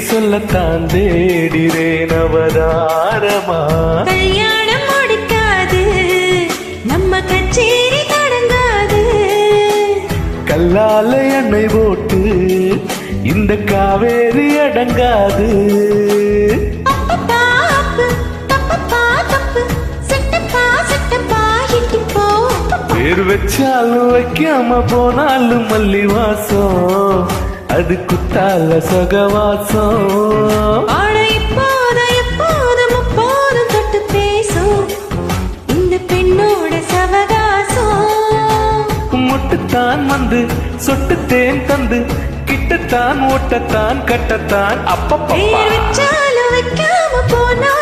சொல்லத்தான் தேடிறேன் அவதாரமா. கல்யாணம் முடிக்காது, நம்ம கச்சேரி தொடங்காது. கல்லால எண்ணெய் போட்டு இந்த காவேரி அடங்காது. பேர் வச்சாலும் வைக்காம போனாலும் மல்லி வாசம், அது குத்தால சொகவாசம். தொட்டு பேசும் இந்த பெண்ணோட சவகாசம். முட்டுத்தான் வந்து சொட்டுத்தேன் தந்து கிட்டத்தான் ஓட்டத்தான் கட்டத்தான் அப்பப்பா. பேர் வச்சாலும் வைக்காம போனா